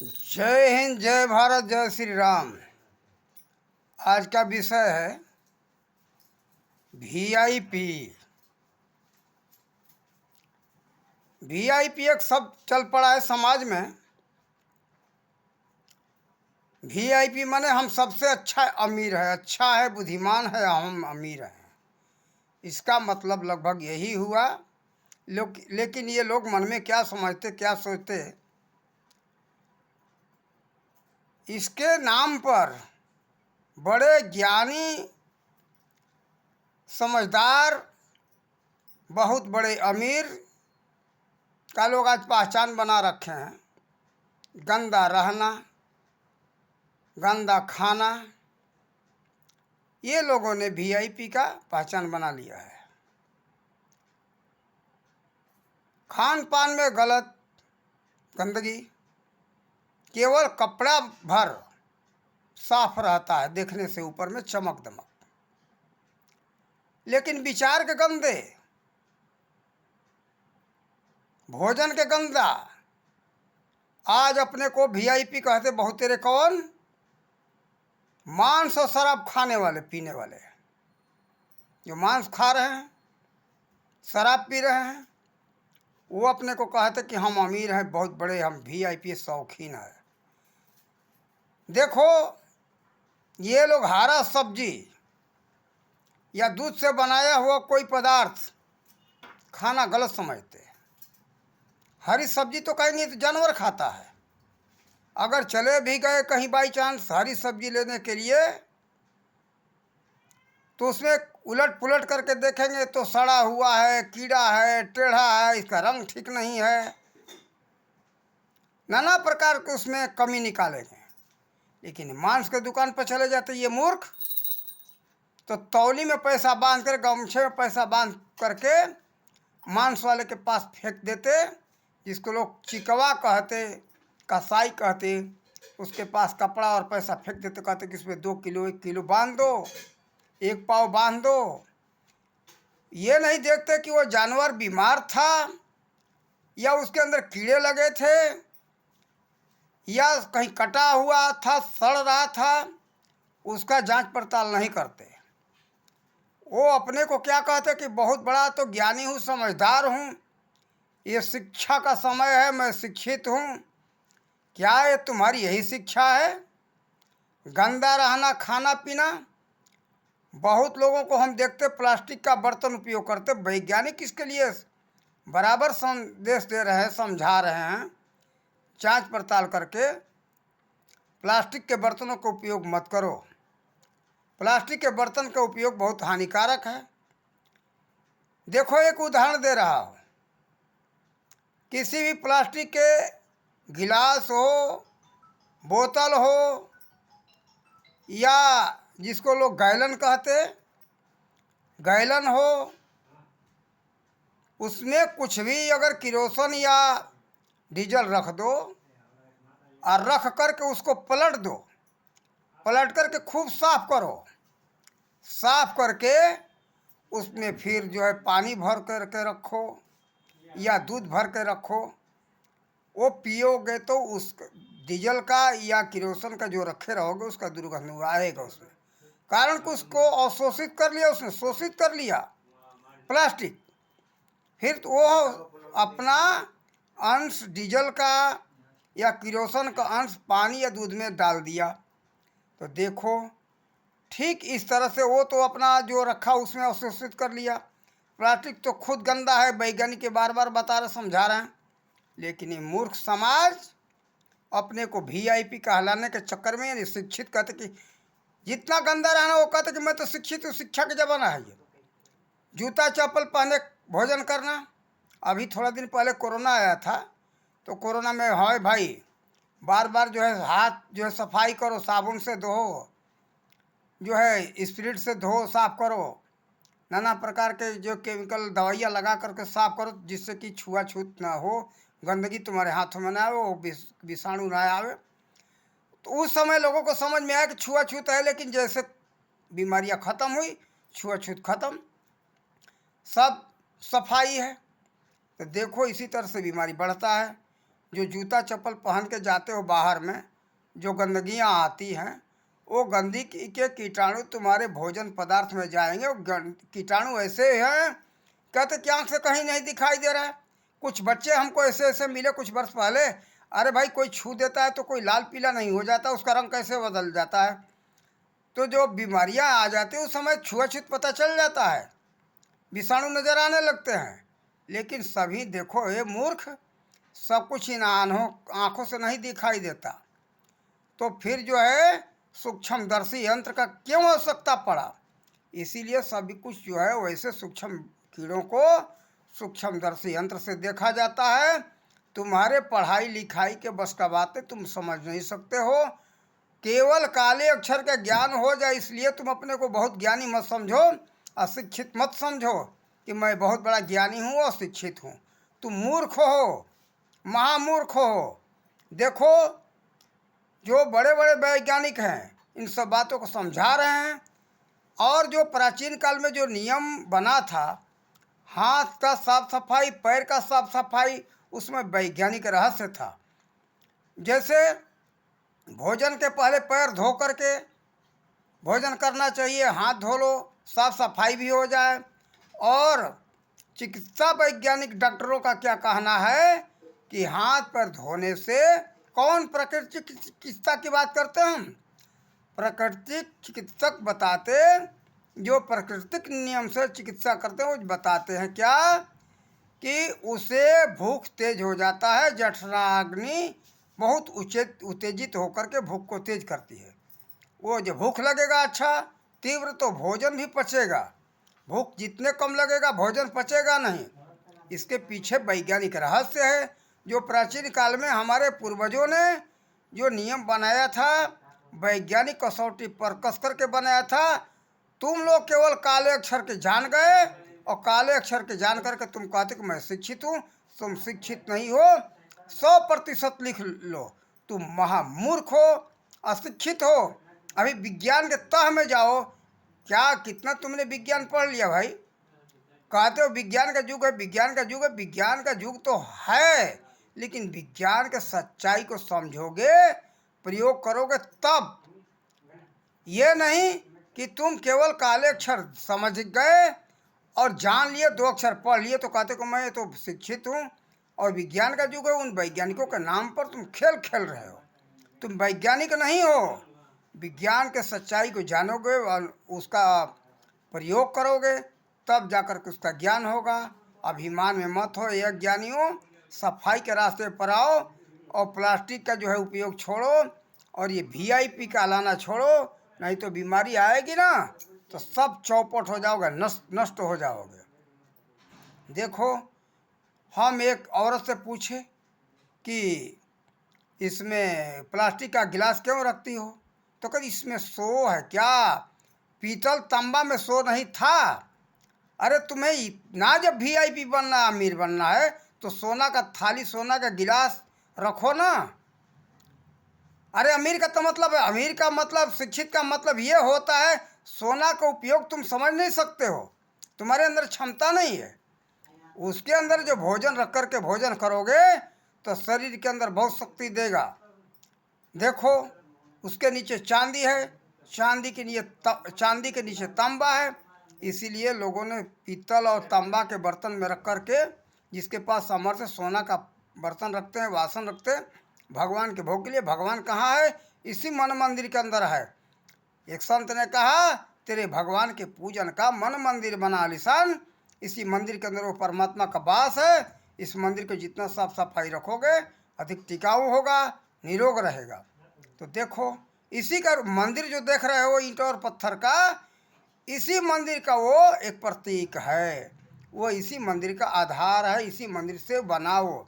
जय हिंद, जय भारत, जय श्री राम। आज का विषय है वीआईपी। वीआईपी एक शब्द चल पड़ा है समाज में। वीआईपी माने हम सबसे अच्छा अमीर है, अच्छा है, बुद्धिमान है, हम अमीर हैं। इसका मतलब लगभग यही हुआ। लेकिन ये लोग मन में क्या समझते, क्या सोचते, इसके नाम पर बड़े ज्ञानी, समझदार, बहुत बड़े अमीर का लोग आज पहचान बना रखे हैं। गंदा रहना, गंदा खाना, ये लोगों ने वीआईपी का पहचान बना लिया है। खान पान में गलत गंदगी, केवल कपड़ा भर साफ रहता है, देखने से ऊपर में चमक दमक, लेकिन विचार के गंदे, भोजन के गंदा। आज अपने को वीआईपी कहते बहुत तेरे कौन? मांस और शराब खाने वाले, पीने वाले, जो मांस खा रहे हैं, शराब पी रहे हैं, वो अपने को कहते कि हम अमीर हैं, बहुत बड़े, हम वीआईपी शौकीन हैं। देखो, ये लोग हरा सब्जी या दूध से बनाया हुआ कोई पदार्थ खाना गलत समझते हैं। हरी सब्जी तो कहेंगे तो जानवर खाता है। अगर चले भी गए कहीं बाई चांस हरी सब्जी लेने के लिए, तो उसमें उलट पुलट करके देखेंगे तो सड़ा हुआ है, कीड़ा है, टेढ़ा है, इसका रंग ठीक नहीं है, नाना प्रकार के उसमें कमी निकालेंगे। लेकिन मांस के दुकान पर चले जाते ये मूर्ख, तो तौली में पैसा बांध कर, गमछे में पैसा बांध करके मांस वाले के पास फेंक देते, जिसको लोग चिकवा कहते, कसाई कहते। उसके पास कपड़ा और पैसा फेंक देते, कहते कि इसमें 2 किलो 1 किलो बांध दो, 1 पाव बांध दो। ये नहीं देखते कि वो जानवर बीमार था या उसके अंदर कीड़े लगे थे या कहीं कटा हुआ था, सड़ रहा था, उसका जांच पड़ताल नहीं करते। वो अपने को क्या कहते कि बहुत बड़ा तो ज्ञानी हूँ, समझदार हूँ, ये शिक्षा का समय है, मैं शिक्षित हूँ। क्या ये तुम्हारी यही शिक्षा है? गंदा रहना, खाना पीना। बहुत लोगों को हम देखते प्लास्टिक का बर्तन उपयोग करते। वैज्ञानिक इसके लिए बराबर संदेश दे रहे हैं, समझा रहे हैं, जांच पड़ताल करके प्लास्टिक के बर्तनों का उपयोग मत करो। प्लास्टिक के बर्तन का उपयोग बहुत हानिकारक है। देखो, एक उदाहरण दे रहा हूँ। किसी भी प्लास्टिक के गिलास हो, बोतल हो, या जिसको लोग गैलन कहते, गैलन हो, उसमें कुछ भी अगर किरोसिन या डीजल रख दो और रख करके उसको पलट दो, पलट करके खूब साफ करो, साफ करके उसमें फिर जो है पानी भर करके रखो या दूध भर के रखो, वो पियोगे तो उस डीजल का या किरोसिन का जो रखे रहोगे उसका दुर्गंध आएगा उसमें। कारण कि उसको अवशोषित कर लिया, उसने शोषित कर लिया प्लास्टिक। फिर तो वो अपना अंश डीजल का या किरोसिन का अंश पानी या दूध में डाल दिया। तो देखो, ठीक इस तरह से वो तो अपना जो रखा उसमें अवशोषित कर लिया। प्लास्टिक तो खुद गंदा है, वैज्ञानिक के बार बार बता रहे, समझा रहे हैं। लेकिन ये मूर्ख समाज अपने को वीआईपी कहलाने के चक्कर में, यानी शिक्षित, कहते कि जितना गंदा रहना वो कहते कि मैं तो शिक्षित हूँ, शिक्षा का जमाना है ये। जूता चप्पल पहने भोजन करना। अभी थोड़ा दिन पहले कोरोना आया था, तो कोरोना में हाय भाई, बार बार जो है हाथ जो है सफाई करो, साबुन से धो, जो है स्पिरिट से धो, साफ करो, नाना प्रकार के जो केमिकल दवाइयाँ लगा करके साफ करो, जिससे कि छुआछूत ना हो, गंदगी तुम्हारे हाथों में ना हो, विषाणु ना आवे। तो उस समय लोगों को समझ में आया कि छुआछूत है, लेकिन जैसे बीमारियां खत्म हुई, छुआछूत खत्म, सब सफाई है। तो देखो, इसी तरह से बीमारी बढ़ता है। जो जूता चप्पल पहन के जाते हो बाहर में, जो गंदगियाँ आती हैं, वो गंदगी के कीटाणु तुम्हारे भोजन पदार्थ में जाएंगे। वो कीटाणु ऐसे हैं, कहते कि आँख से कहीं नहीं दिखाई दे रहा है। कुछ बच्चे हमको ऐसे ऐसे मिले कुछ वर्ष पहले, अरे भाई कोई छू देता है तो कोई लाल पीला नहीं हो जाता, उसका रंग कैसे बदल जाता है। तो जो बीमारियां आ जाती है उस समय छुआछूत पता चल जाता है, विषाणु नजर आने लगते हैं। लेकिन सभी देखो ये मूर्ख, सब कुछ इन आँखों से नहीं दिखाई देता, तो फिर जो है सूक्ष्मदर्शी यंत्र का क्यों आवश्यकता पड़ा। इसीलिए सभी कुछ जो है वैसे सूक्ष्म कीड़ों को सूक्ष्मदर्शी यंत्र से देखा जाता है। तुम्हारे पढ़ाई लिखाई के बस का बातें तुम समझ नहीं सकते हो। केवल काले अक्षर का ज्ञान हो जाए इसलिए तुम अपने को बहुत ज्ञानी मत समझो, अशिक्षित मत समझो कि मैं बहुत बड़ा ज्ञानी हूँ और शिक्षित हूँ। तुम मूर्ख हो, महामूर्ख हो। देखो जो बड़े बड़े वैज्ञानिक हैं इन सब बातों को समझा रहे हैं। और जो प्राचीन काल में जो नियम बना था, हाथ का साफ सफाई, पैर का साफ सफाई, उसमें वैज्ञानिक रहस्य था। जैसे भोजन के पहले पैर धो करके भोजन करना चाहिए, हाथ धो लो, साफ सफाई भी हो जाए। और चिकित्सा वैज्ञानिक डॉक्टरों का क्या कहना है कि हाथ पैर धोने से, कौन प्राकृतिक चिकित्सा की बात करते हैं हम, प्राकृतिक चिकित्सक बताते, जो प्राकृतिक नियम से चिकित्सा करते हैं वो बताते हैं क्या कि उसे भूख तेज हो जाता है, जठराग्नि बहुत उत्तेजित होकर के भूख को तेज करती है। वो जो भूख लगेगा अच्छा तीव्र तो भोजन भी पचेगा, भूख जितने कम लगेगा भोजन पचेगा नहीं। इसके पीछे वैज्ञानिक रहस्य है जो प्राचीन काल में हमारे पूर्वजों ने जो नियम बनाया था, वैज्ञानिक कसौटी पर कस करके बनाया था। तुम लोग केवल काले अक्षर के जान गए और काले अक्षर के जान करके तुम कहते कि मैं शिक्षित हूँ। तुम शिक्षित नहीं हो, 100% लिख लो, तुम महामूर्ख हो, अशिक्षित हो। अभी विज्ञान के तह में जाओ, क्या कितना तुमने विज्ञान पढ़ लिया भाई। कहते हो विज्ञान का युग है, विज्ञान का युग है, विज्ञान का युग तो है, लेकिन विज्ञान के सच्चाई को समझोगे, प्रयोग करोगे तब। ये नहीं कि तुम केवल काले अक्षर समझ गए और जान लिए, 2 अक्षर पढ़ लिए तो कहते को मैं तो शिक्षित हूँ। और विज्ञान का युग है, उन वैज्ञानिकों के नाम पर तुम खेल खेल रहे हो। तुम वैज्ञानिक नहीं हो। विज्ञान के सच्चाई को जानोगे और उसका प्रयोग करोगे तब जाकर के उसका ज्ञान होगा। अभिमान में मत हो ये ज्ञानियों, सफाई के रास्ते पर आओ और प्लास्टिक का जो है उपयोग छोड़ो और ये वीआईपी का लाना छोड़ो, नहीं तो बीमारी आएगी ना तो सब चौपट हो जाओगे, नष्ट हो जाओगे। देखो हम एक औरत से पूछे कि इसमें प्लास्टिक का गिलास क्यों रखती हो, तो कहती इसमें सो है क्या, पीतल तांबा में सो नहीं था। अरे तुम्हें इतना जब वीआईपी बनना है, अमीर बनना है, तो सोना का थाली सोना का गिलास रखो ना। अरे अमीर का तो मतलब है, अमीर का मतलब, शिक्षित का मतलब ये होता है सोना का उपयोग तुम समझ नहीं सकते हो, तुम्हारे अंदर क्षमता नहीं है। उसके अंदर जो भोजन रख करके भोजन करोगे तो शरीर के अंदर बहुत शक्ति देगा। देखो उसके नीचे चांदी है, चांदी के नीचे तांबा है। इसीलिए लोगों ने पीतल और तांबा के बर्तन में रख करके, जिसके पास सामर्थ्य सोना का बर्तन रखते हैं, वासन रखते हैं भगवान के भोग के लिए। भगवान कहाँ है, इसी मन मंदिर के अंदर है। एक संत ने कहा तेरे भगवान के पूजन का मन मंदिर बना लिसान, इसी मंदिर के अंदर वो परमात्मा का वास है। इस मंदिर को जितना साफ सफाई रखोगे अधिक टिकाऊ होगा, निरोग रहेगा। तो देखो इसी का मंदिर जो देख रहे हो ईंट और पत्थर का, इसी मंदिर का वो एक प्रतीक है, वो इसी मंदिर का आधार है, इसी मंदिर से बनाओ।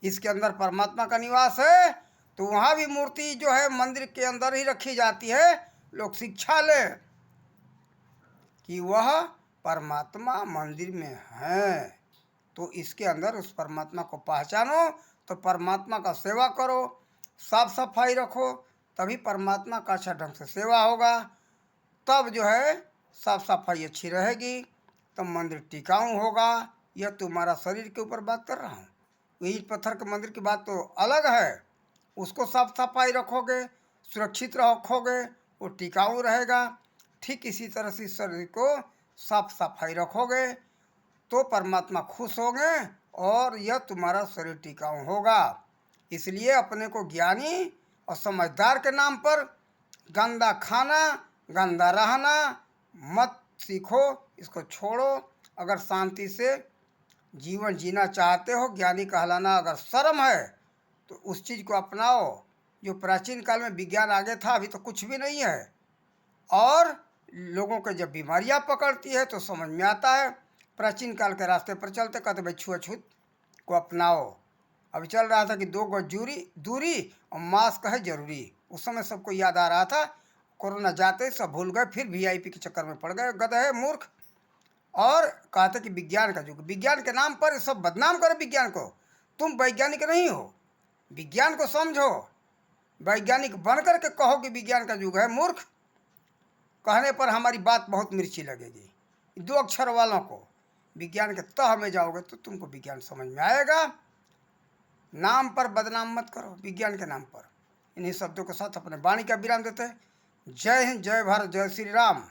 इसके अंदर परमात्मा का निवास है, तो वहाँ भी मूर्ति जो है मंदिर के अंदर ही रखी जाती है। लोग शिक्षा लें कि वह परमात्मा मंदिर में है, तो इसके अंदर उस परमात्मा को पहचानो, तो परमात्मा का सेवा करो, साफ सफाई रखो, तभी परमात्मा का अच्छा ढंग से सेवा होगा। तब जो है साफ सफाई अच्छी रहेगी, तब मंदिर टिकाऊ होगा। यह तुम्हारा शरीर के ऊपर बात कर रहा हूँ, ईंट पत्थर के मंदिर की बात तो अलग है, उसको साफ सफाई रखोगे, सुरक्षित रखोगे, वो टिकाऊ रहेगा। ठीक इसी तरह से शरीर को साफ सफाई रखोगे तो परमात्मा खुश होंगे और यह तुम्हारा शरीर टिकाऊ होगा। इसलिए अपने को ज्ञानी और समझदार के नाम पर गंदा खाना, गंदा रहना मत सीखो, इसको छोड़ो। अगर शांति से जीवन जीना चाहते हो, ज्ञानी कहलाना अगर शर्म है, तो उस चीज़ को अपनाओ जो प्राचीन काल में विज्ञान आगे था, अभी तो कुछ भी नहीं है। और लोगों को जब बीमारियां पकड़ती है तो समझ में आता है, प्राचीन काल के रास्ते पर चलते, कहते भाई छुआछूत को अपनाओ। अभी चल रहा था कि 2 गज दूरी और मास्क है जरूरी, उस समय सबको याद आ रहा था। कोरोना जाते ही सब भूल गए, फिर वीआईपी के चक्कर में पड़ गए, गधे मूर्ख। और कहते कि विज्ञान का युग, विज्ञान के नाम पर सब बदनाम करो विज्ञान को। तुम वैज्ञानिक नहीं हो, विज्ञान को समझो। वैज्ञानिक बन करके कहो कि विज्ञान का युग है, मूर्ख। कहने पर हमारी बात बहुत मिर्ची लगेगी। 2 अक्षर वालों को विज्ञान के तह में जाओगे तो तुमको विज्ञान समझ में आएगा। नाम पर बदनाम मत करो विज्ञान के नाम पर। इन्हीं शब्दों के साथ अपने वाणी का विराम देते हैं। जय हिंद, जय भारत, जय श्री राम।